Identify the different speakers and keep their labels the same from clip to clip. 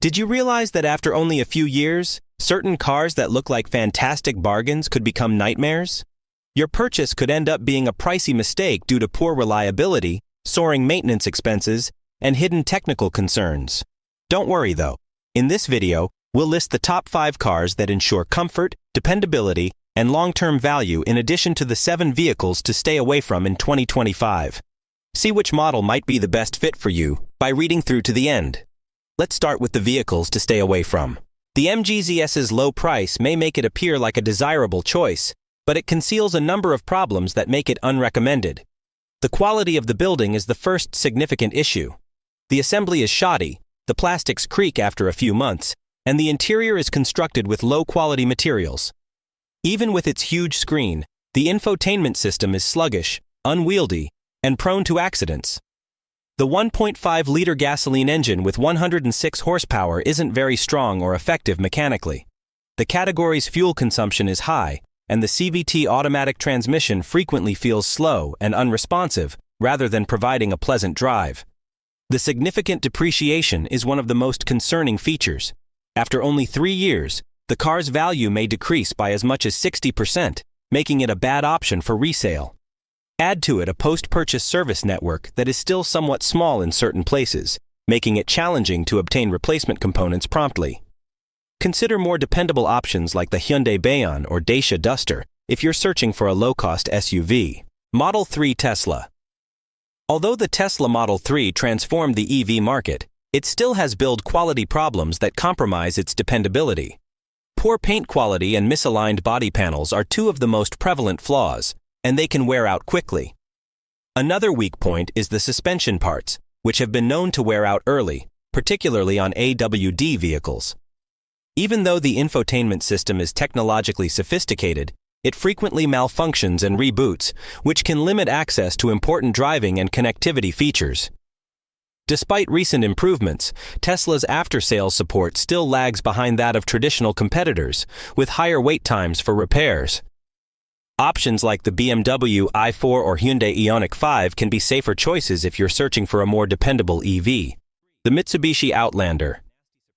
Speaker 1: Did you realize that after only a few years, certain cars that look like fantastic bargains could become nightmares? Your purchase could end up being a pricey mistake due to poor reliability, soaring maintenance expenses, and hidden technical concerns. Don't worry though. In this video, we'll list the top 5 cars that ensure comfort, dependability, and long-term value in addition to the 7 vehicles to stay away from in 2025. See which model might be the best fit for you by reading through to the end. Let's start with the vehicles to stay away from. The MG ZS's low price may make it appear like a desirable choice, but it conceals a number of problems that make it unrecommended. The quality of the building is the first significant issue. The assembly is shoddy, the plastics creak after a few months, and the interior is constructed with low-quality materials. Even with its huge screen, the infotainment system is sluggish, unwieldy, and prone to accidents. The 1.5-liter gasoline engine with 106 horsepower isn't very strong or effective mechanically. The category's fuel consumption is high, and the CVT automatic transmission frequently feels slow and unresponsive rather than providing a pleasant drive. The significant depreciation is one of the most concerning features. After only 3 years, the car's value may decrease by as much as 60%, making it a bad option for resale. Add to it a post-purchase service network that is still somewhat small in certain places, making it challenging to obtain replacement components promptly. Consider more dependable options like the Hyundai Bayon or Dacia Duster if you're searching for a low-cost SUV. Model 3 Tesla. Although the Tesla Model 3 transformed the EV market, it still has build quality problems that compromise its dependability. Poor paint quality and misaligned body panels are 2 of the most prevalent flaws, and they can wear out quickly. Another weak point is the suspension parts, which have been known to wear out early, particularly on AWD vehicles. Even though the infotainment system is technologically sophisticated, it frequently malfunctions and reboots, which can limit access to important driving and connectivity features. Despite recent improvements, Tesla's after-sales support still lags behind that of traditional competitors, with higher wait times for repairs. Options like the BMW i4 or Hyundai Ioniq 5 can be safer choices if you're searching for a more dependable EV. The Mitsubishi Outlander.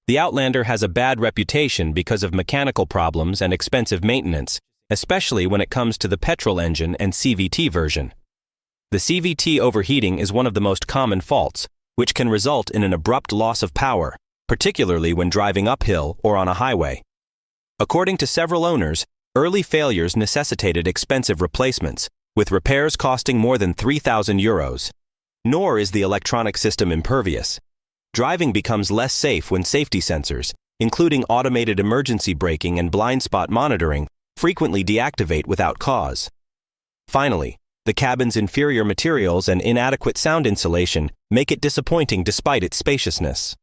Speaker 1: The Outlander has a bad reputation because of mechanical problems and expensive maintenance, especially when it comes to the petrol engine and CVT version. The CVT overheating is one of the most common faults, which can result in an abrupt loss of power, particularly when driving uphill or on a highway. According to several owners, early failures necessitated expensive replacements, with repairs costing more than €3,000. Nor is the electronic system impervious. Driving becomes less safe when safety sensors, including automated emergency braking and blind spot monitoring, frequently deactivate without cause. Finally, the cabin's inferior materials and inadequate sound insulation make it disappointing despite its spaciousness.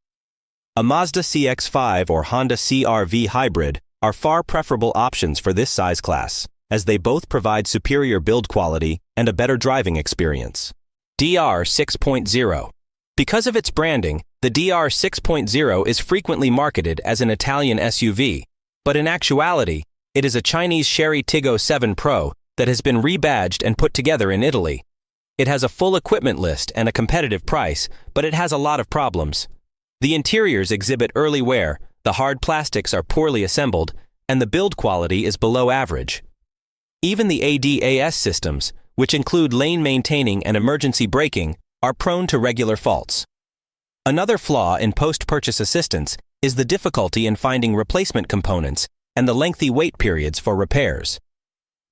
Speaker 1: A Mazda CX-5 or Honda CR-V hybrid are far preferable options for this size class, as they both provide superior build quality and a better driving experience. DR 6.0. Because of its branding, the DR 6.0 is frequently marketed as an Italian SUV, but in actuality, it is a Chinese Chery Tiggo 7 Pro that has been rebadged and put together in Italy. It has a full equipment list and a competitive price, but it has a lot of problems. The interiors exhibit early wear, the hard plastics are poorly assembled, and the build quality is below average. Even the ADAS systems, which include lane maintaining and emergency braking, are prone to regular faults. Another flaw in post-purchase assistance is the difficulty in finding replacement components and the lengthy wait periods for repairs.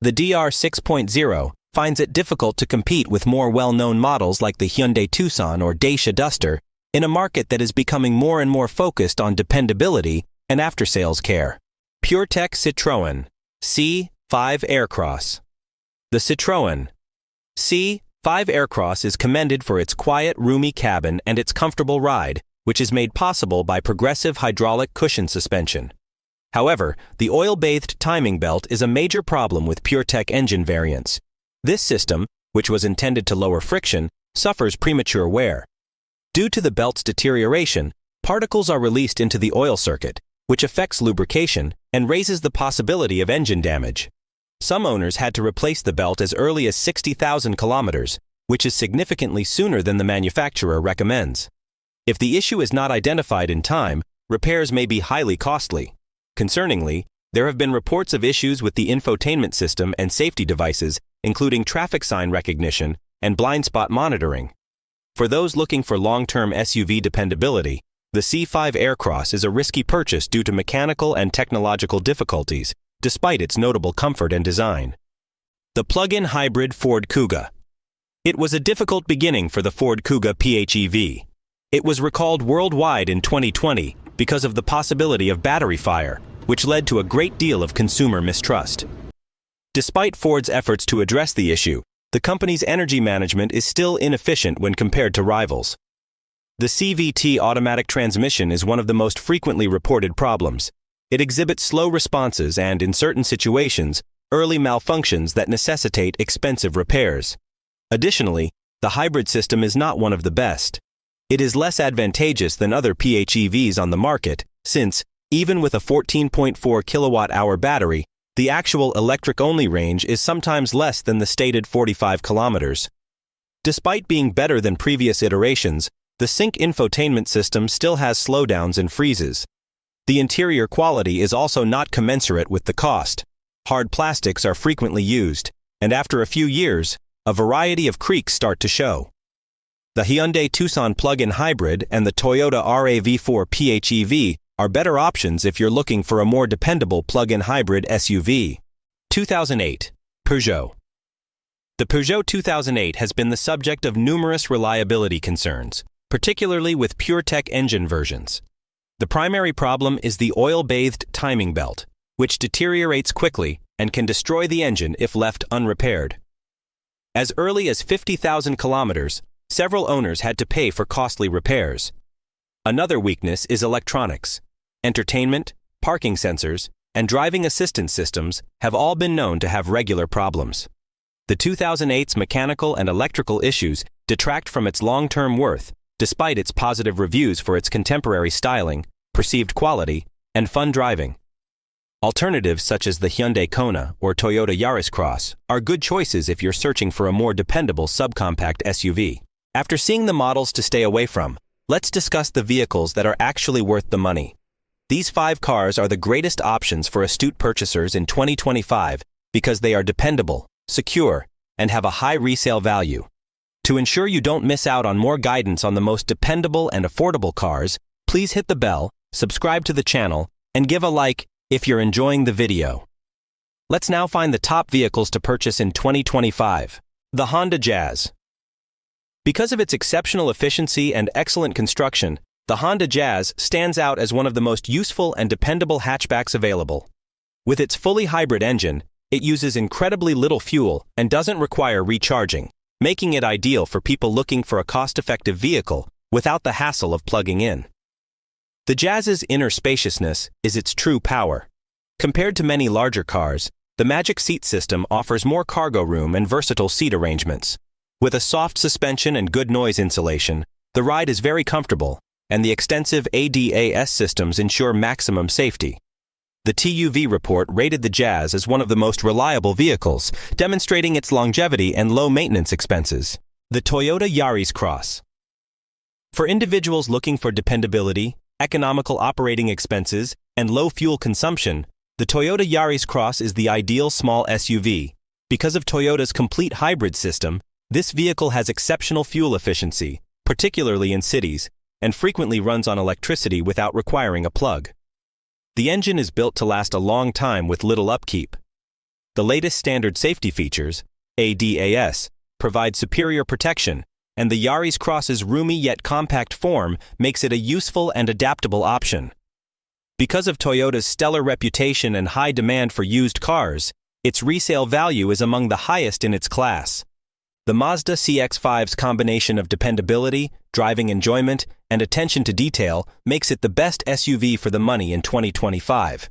Speaker 1: The DR 6.0 finds it difficult to compete with more well-known models like the Hyundai Tucson or Dacia Duster in a market that is becoming more and more focused on dependability and after-sales care. PureTech Citroën C5 Aircross. The Citroën C5 Aircross is commended for its quiet, roomy cabin and its comfortable ride, which is made possible by progressive hydraulic cushion suspension. However, the oil-bathed timing belt is a major problem with PureTech engine variants. This system, which was intended to lower friction, suffers premature wear. Due to the belt's deterioration, particles are released into the oil circuit, which affects lubrication and raises the possibility of engine damage. Some owners had to replace the belt as early as 60,000 kilometers, which is significantly sooner than the manufacturer recommends. If the issue is not identified in time, repairs may be highly costly. Concerningly, there have been reports of issues with the infotainment system and safety devices, including traffic sign recognition and blind spot monitoring. For those looking for long-term SUV dependability, the C5 Aircross is a risky purchase due to mechanical and technological difficulties, despite its notable comfort and design. The plug-in hybrid Ford Kuga. It was a difficult beginning for the Ford Kuga PHEV. It was recalled worldwide in 2020 because of the possibility of battery fire, which led to a great deal of consumer mistrust. Despite Ford's efforts to address the issue, the company's energy management is still inefficient when compared to rivals. The CVT automatic transmission is one of the most frequently reported problems. It exhibits slow responses and, in certain situations, early malfunctions that necessitate expensive repairs. Additionally, the hybrid system is not one of the best. It is less advantageous than other PHEVs on the market, since, even with a 14.4 kilowatt-hour battery, the actual electric-only range is sometimes less than the stated 45 kilometers. Despite being better than previous iterations, the Sync infotainment system still has slowdowns and freezes. The interior quality is also not commensurate with the cost. Hard plastics are frequently used, and after a few years, a variety of creaks start to show. The Hyundai Tucson plug-in hybrid and the Toyota RAV4 PHEV are better options if you're looking for a more dependable plug-in hybrid SUV. 2008. Peugeot. The Peugeot 2008 has been the subject of numerous reliability concerns, particularly with PureTech engine versions. The primary problem is the oil-bathed timing belt, which deteriorates quickly and can destroy the engine if left unrepaired. As early as 50,000 kilometers, several owners had to pay for costly repairs. Another weakness is electronics. Entertainment, parking sensors, and driving assistance systems have all been known to have regular problems. The 2008's mechanical and electrical issues detract from its long-term worth, despite its positive reviews for its contemporary styling, perceived quality, and fun driving. Alternatives such as the Hyundai Kona or Toyota Yaris Cross are good choices if you're searching for a more dependable subcompact SUV. After seeing the models to stay away from, let's discuss the vehicles that are actually worth the money. These 5 cars are the greatest options for astute purchasers in 2025 because they are dependable, secure, and have a high resale value. To ensure you don't miss out on more guidance on the most dependable and affordable cars, please hit the bell, subscribe to the channel, and give a like if you're enjoying the video. Let's now find the top vehicles to purchase in 2025. The Honda Jazz. Because of its exceptional efficiency and excellent construction, the Honda Jazz stands out as one of the most useful and dependable hatchbacks available. With its fully hybrid engine, it uses incredibly little fuel and doesn't require recharging, making it ideal for people looking for a cost-effective vehicle without the hassle of plugging in. The Jazz's inner spaciousness is its true power. Compared to many larger cars, the Magic Seat system offers more cargo room and versatile seat arrangements. With a soft suspension and good noise insulation, the ride is very comfortable, and the extensive ADAS systems ensure maximum safety. The TÜV report rated the Jazz as one of the most reliable vehicles, demonstrating its longevity and low maintenance expenses. The Toyota Yaris Cross. For individuals looking for dependability, economical operating expenses, and low fuel consumption, the Toyota Yaris Cross is the ideal small SUV. Because of Toyota's complete hybrid system, this vehicle has exceptional fuel efficiency, particularly in cities, and frequently runs on electricity without requiring a plug. The engine is built to last a long time with little upkeep. The latest standard safety features, ADAS, provide superior protection, and the Yaris Cross's roomy yet compact form makes it a useful and adaptable option. Because of Toyota's stellar reputation and high demand for used cars, its resale value is among the highest in its class. The Mazda CX-5's combination of dependability, driving enjoyment, and attention to detail makes it the best SUV for the money in 2025.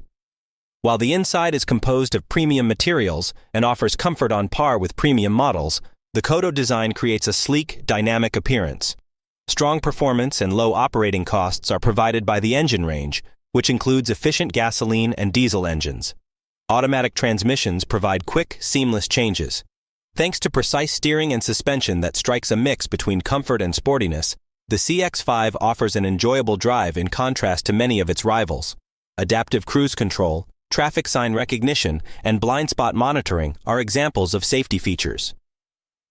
Speaker 1: While the inside is composed of premium materials and offers comfort on par with premium models, the Kodo design creates a sleek, dynamic appearance. Strong performance and low operating costs are provided by the engine range, which includes efficient gasoline and diesel engines. Automatic transmissions provide quick, seamless changes. Thanks to precise steering and suspension that strikes a mix between comfort and sportiness, The CX-5 offers an enjoyable drive in contrast to many of its rivals. Adaptive cruise control, traffic sign recognition, and blind spot monitoring are examples of safety features.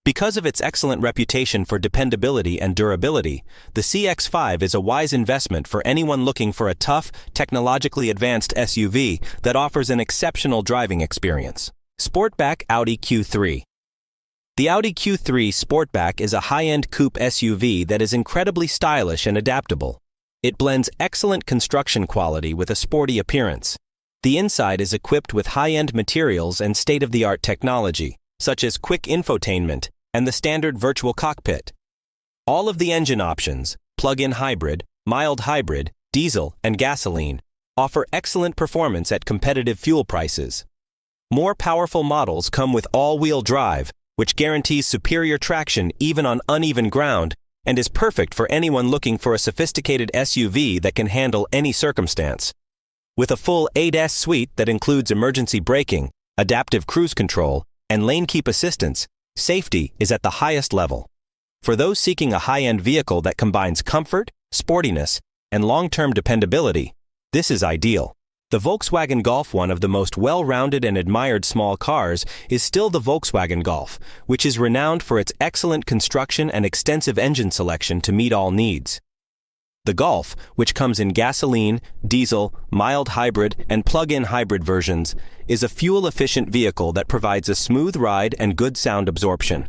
Speaker 1: Because of its excellent reputation for dependability and durability, the CX-5 is a wise investment for anyone looking for a tough, technologically advanced SUV that offers an exceptional driving experience. Sportback Audi Q3. The Audi Q3 Sportback is a high-end coupe SUV that is incredibly stylish and adaptable. It blends excellent construction quality with a sporty appearance. The inside is equipped with high-end materials and state-of-the-art technology, such as quick infotainment and the standard virtual cockpit. All of the engine options, plug-in hybrid, mild hybrid, diesel, and gasoline, offer excellent performance at competitive fuel prices. More powerful models come with all-wheel drive, which guarantees superior traction even on uneven ground and is perfect for anyone looking for a sophisticated SUV that can handle any circumstance. With a full ADAS suite that includes emergency braking, adaptive cruise control, and lane keep assistance, safety is at the highest level. For those seeking a high-end vehicle that combines comfort, sportiness, and long-term dependability, this is ideal. The Volkswagen Golf, one of the most well-rounded and admired small cars, is still the Volkswagen Golf, which is renowned for its excellent construction and extensive engine selection to meet all needs. The Golf, which comes in gasoline, diesel, mild hybrid, and plug-in hybrid versions, is a fuel-efficient vehicle that provides a smooth ride and good sound absorption.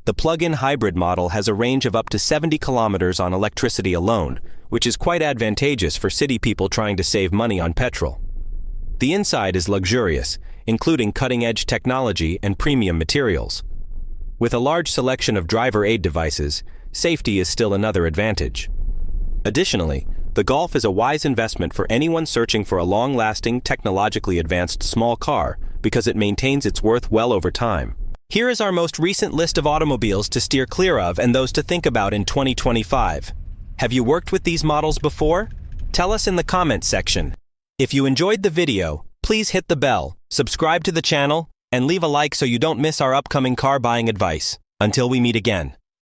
Speaker 1: The plug-in hybrid model has a range of up to 70 kilometers on electricity alone, which is quite advantageous for city people trying to save money on petrol. The inside is luxurious, including cutting-edge technology and premium materials. With a large selection of driver aid devices, safety is still another advantage. Additionally, the Golf is a wise investment for anyone searching for a long-lasting, technologically advanced small car because it maintains its worth well over time. Here is our most recent list of automobiles to steer clear of and those to think about in 2025. Have you worked with these models before? Tell us in the comments section. If you enjoyed the video, please hit the bell, subscribe to the channel, and leave a like so you don't miss our upcoming car buying advice. Until we meet again.